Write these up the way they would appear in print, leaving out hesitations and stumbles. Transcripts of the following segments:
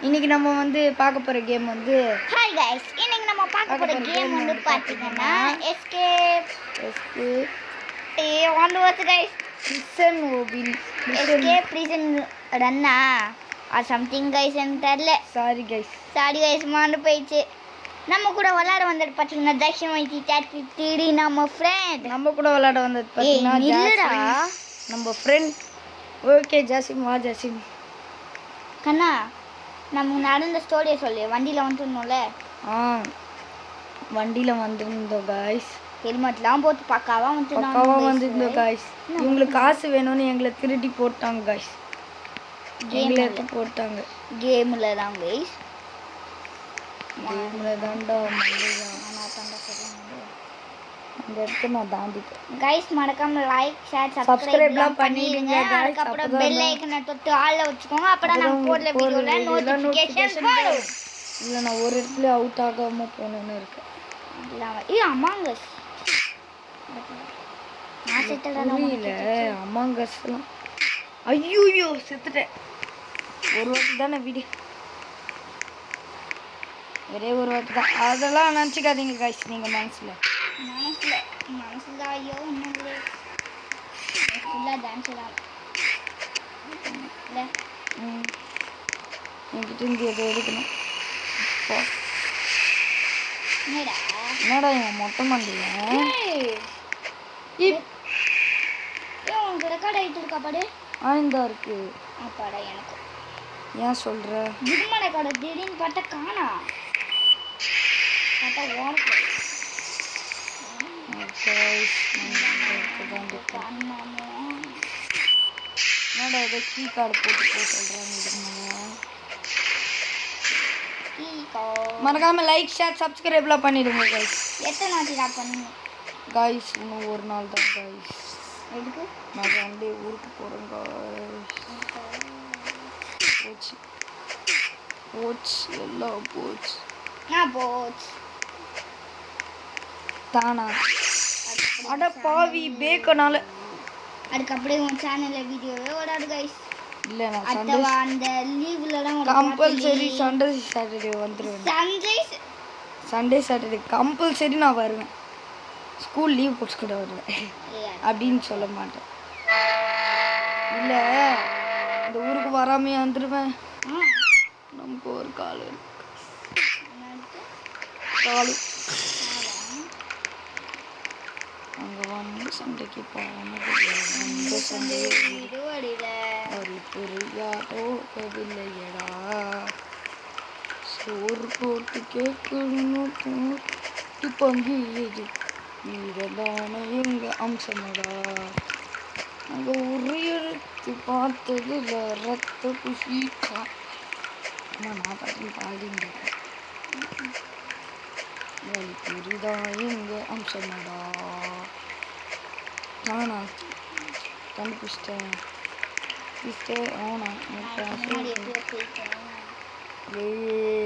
இன்னைக்கு நம்ம வந்து பார்க்க போற கேம் வந்து ஹாய் गाइस இன்னைக்கு நம்ம பார்க்க போற கேம் வந்து பாத்தீங்கன்னா எஸ்கேப் வந்து guys prison open escape prison ரன்னா ஆர் சம்திங் गाइस எனக்கு தெரியல சாரி गाइस மாண்டு போயிடுச்சு நம்ம கூட விளையாட வந்தது பாத்தீங்கன்னா தக்ஷமைத்தி சாட்டி டிடி நம்ம ஃப்ரெண்ட் நம்ம கூட விளையாட வந்தது பாத்தீங்கன்னா இல்லடா நம்ம ஃப்ரெண்ட் ஓகே ஜாசிம் வா ஜாசிம் கண்ணா நம்ம நடந்த ஸ்டோரியை சொல்லு வண்டியில் வந்துருந்தோம்ல வண்டியில் வந்திருந்தோம் காய்ஸ் ஹெல்மெட்லாம் போட்டு பக்காவாக வந்திருந்தோம் காய்ஸ் இவங்களுக்கு காசு வேணும்னு எங்களை திருடி போட்டாங்க காய்ஸ் எங்களை எடுத்து போட்டாங்க கேமில் தான் காய்ஸ் கேமில் தான்டா அந்த இடத்த நான் தாண்டிட்டேன் गाइस மறக்காம லைக் ஷேர் சப்ஸ்கிரைப்லாம் பண்ணிடுங்க அதுக்கு அப்புறம் பெல் ஐகானை தொட்டு ஆல்ல வச்சுக்கோங்க அப்பதான் நாங்க போடுற வீடியோல நோட்டிஃபிகேஷன் வரும் இல்ல நான் ஒரு இடத்துல அவுட் ஆகாம போனேன்னு இருக்கேன் அமாங் அஸ் நான் செத்தடா அமாங் அஸ்லாம் ஐயோ செத்துட்டேன் ஒரு வாட்டி தானே வீடியோ ஒரே ஒரு வாட்டி தான் அதெல்லாம் நினச்சிக்காதீங்க காய்ஸ் நீங்கள் மனசில் ஐயோ ஒன்றும் ஃபுல்லாக டான்ஸ் தான் இல்லை என்கிட்ட இருந்து எதை எடுக்கணும் என்னடா என் மொட்டை மண்டியில் உனக்கு ரெக்கார்ட் ஆகிட்டு இருக்கா பாடு இந்த இருக்கு அப்பாடா எனக்கு ஏன் சொல்கிற இதுமா ரெக்கார்டு திடீர்னு பார்த்தா காணா பார்த்தா ஓனக்கு என்னடா ஏதோ கீ கார்டு போட்டு போக சொல்கிறாங்க மறக்காம லைக் ஷேர் சப்ஸ்கிரைப்லாம் பண்ணிடுங்க கைஸ் எத்தனை வாட்டி நான் பண்ணுங்க கைஸ் இன்னும் ஒரு நாள் தான் கைஸ் எதுக்கு நான் வந்து ஊருக்கு போகிறேன் கைஸ் போச்சு எல்லாம் போச்சு போச்சு தானா அட பாவி பேக்கனால அதுக்கு அப்படியே உன் சேனல்ல வீடியோவே ஓடாது கைஸ் இல்ல நான் சண்டே அந்த லீவ்ல தான் கம்பல்சரி சண்டே சாட்டர்டே வந்துருவேன் சண்டே சாட்டர்டே கம்பல்சரி நான் வருவேன் ஸ்கூல் லீவ் போட்டு கூட வருவேன் அப்படின்னு சொல்ல மாட்டேன் இல்ல இந்த ஊருக்கு வராமே வந்துடுவேன் நமக்கு ஒரு கால் அங்கே வந்து சண்டைக்கு போனது சண்டை ஒரு புரியாதோவில்லையடா சோறு போட்டு கேட்கணும் போட்டு பங்கு இது இதுதானே எங்கள் அம்சமடா அங்கே ஒரு எடுத்து பார்த்ததில் ரத்த குஷிக்கா நான் பாட்டு பாடிட்டு வலி புரிதா எங்க அம்சமடா ஆனா கண்டுபிடிச்சிட்டேன்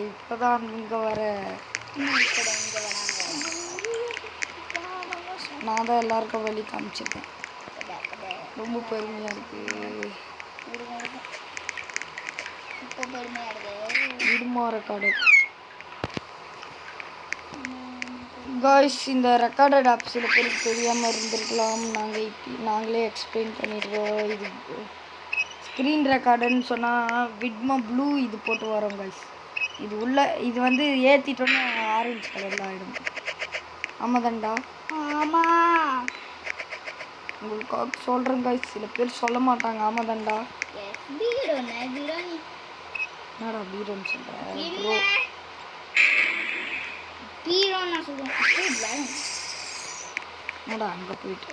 இப்பதான் இங்க வர நான் தான் எல்லாருக்கும் வழி காமிச்சிருக்கேன் ரொம்ப பெருமையா இருக்கு விடுமாற கடை காய்ஸ் இந்த ரெக்கார்டட் ஆப் சில பேருக்கு தெரியாமல் இருந்திருக்கலாம் நாங்களே எக்ஸ்பிளைன் பண்ணிடுவோம் இது ஸ்க்ரீன் ரெக்கார்டுன்னு சொன்னால் விட்மா ப்ளூ இது போட்டு வரோம் காய்ஸ் இது வந்து ஏற்றிட்டோன்னு ஆரஞ்சு கலரில் ஆகிடும் ஆமாதான்டா ஆமாம் உங்களுக்காக சொல்கிறேன் காய்ஸ் சில பேர் சொல்ல மாட்டாங்க ஆமாதான்டா என்னடா பீரோன்னு சொல்கிறேன் பீரோன்னு சொல்லுவேன் என்னடா அங்கே போயிட்டு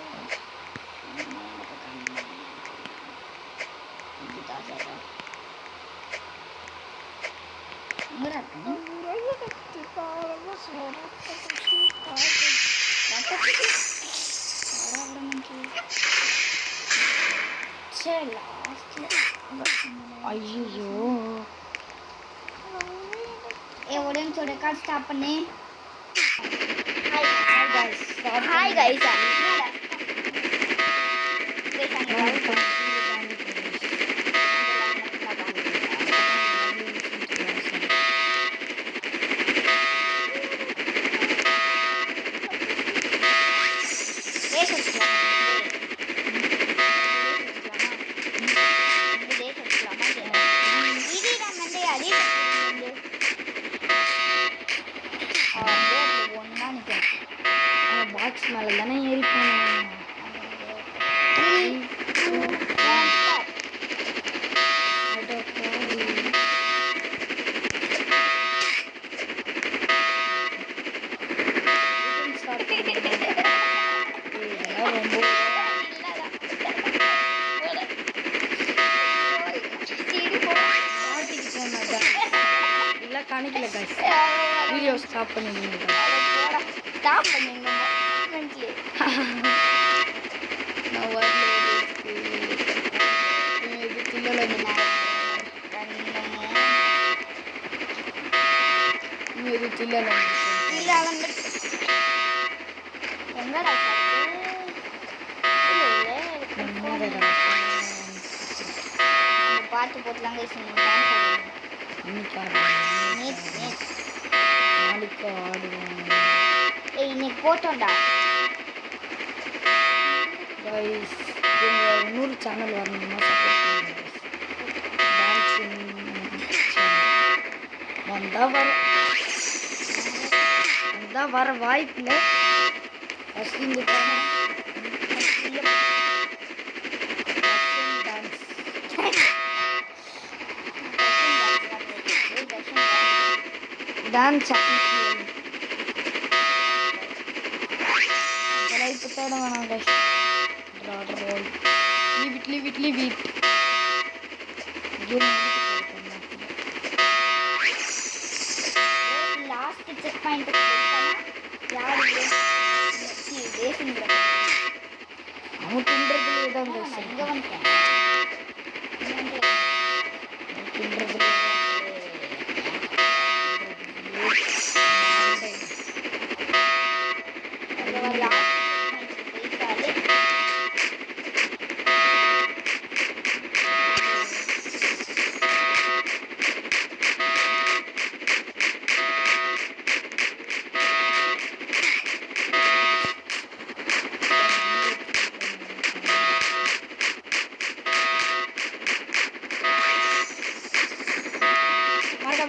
ஐயோ ஒரு நிமிஷம் ரெக்கார்ட் ஸ்டாப் பண்ணி ஹாய் கைஸ் ஒன்னா நிற்கும் பாக்ஸ் மேலே தானே ஏறி போனோம். 3, 2, 1 ஸ்டார்ட். காணிக்கல guys. வீடியோ ஸ்டாப் பண்ணிடுங்க. ஸ்டாப் பண்ணுங்க. நான் வரல. இது தில்லல இது தில்லல எங்கடா பாட்டு போட்டுலாம் இன்னைக்கு நாளைக்கு ஆடுவோம். இன்னைக்கு போட்டோம்டா கைஸ். எங்கள் இன்னொரு சேனல் வரணுமா சப்போர்ட் பண்ணுங்க. டான்ஸிங் வந்தால் வர வாய்ப்பில்லை. ஃபஸ்ட் இந்த சேனல் டான்ஸ் அஃபிஷியல் அதெல்லாம் இப்போ தேட வேணாம் guys. Leave it last check point யாரு அவன் தின்றதுலேயே தான் கைஸ். இங்கே வந்துட்டேன் தின்றதுலேயே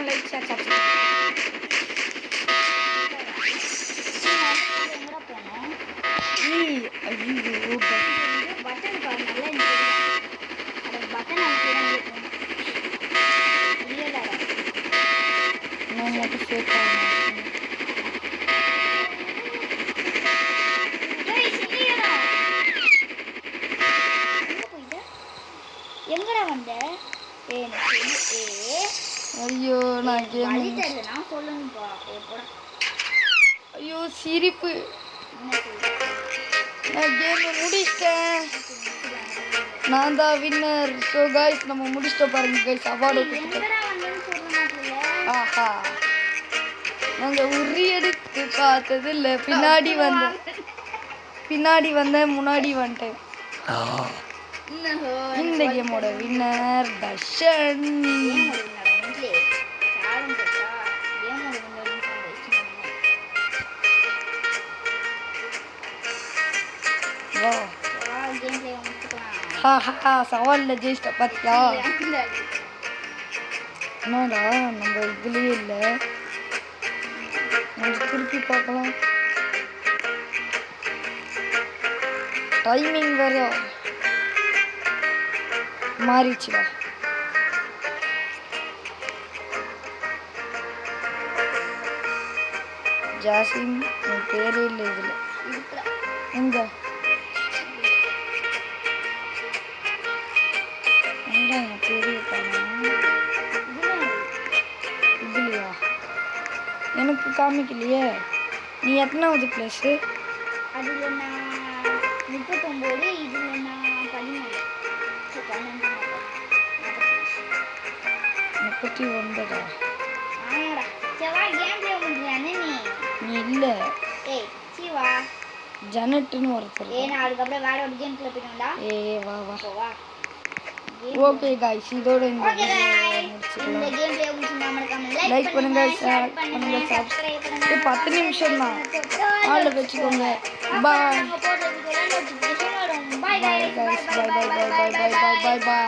லைக் ஷேர் சப்ஸ்கிரைப். ஐயோ பட்டன் பாரு நல்லா பட்டன் நான் மட்டும் ஃபேக் எங்கடா வந்த ஐயோ நான் கேம் நான் சொல்லணும்ப்பா ஐயோ சிரிப்பு. நான் கேம் முடிச்சிட்டேன். நான் தான் வின்னர். ஸோ கைஸ் நம்ம முடிச்சிட்டோம் பாருங்க கைஸ். அவார்டு ஆஹா நாங்கள் உரி எடுத்து பார்த்தது இல்லை. பின்னாடி வந்தேன் முன்னாடி வந்துட்டேன். இந்த கேமோட வின்னர் தர்ஷன். சவாலில் ஜெயிச்சிட்ட பார்த்தியா? என்னடா நம்ம இதுலேயே இல்லை. நம்ம திருப்பி பார்க்கலாம். டைமிங் வேற மாறிடுச்சுடா. ஜாசிம் என் பேரே இல்லை இதில். எங்க என் பேரே இதுலையா? எனக்கு காமிக்கலையே. நீ எத்தனாவது பிளேஸு? அதில் நான் 39, இதில் நான் 13. 39. ஆமாடா. சிவா கேம் ப்ளே பண்ணுறியானே நீ இல்லை. ஏய் சிவா ஜனட்டுன்னு ஒருத்தர். நான் அதுக்கப்புறம் வேற ஒரு கேம் ப்ளே பண்ணுவேன்டா. வா வா. ஓகே गाइस இதோட இந்த வீடியோ முடிச்சுக்கலாம். இந்த கேம் ப்ளே உங்களுக்கு மறக்காம லைக் பண்ணுங்க, ஷேர் பண்ணுங்க, சப்ஸ்கிரைப் பண்ணுங்க. 10 நிமிஷம் தான். ஆள வெச்சுக்கோங்க. Bye. Bye guys. Bye by.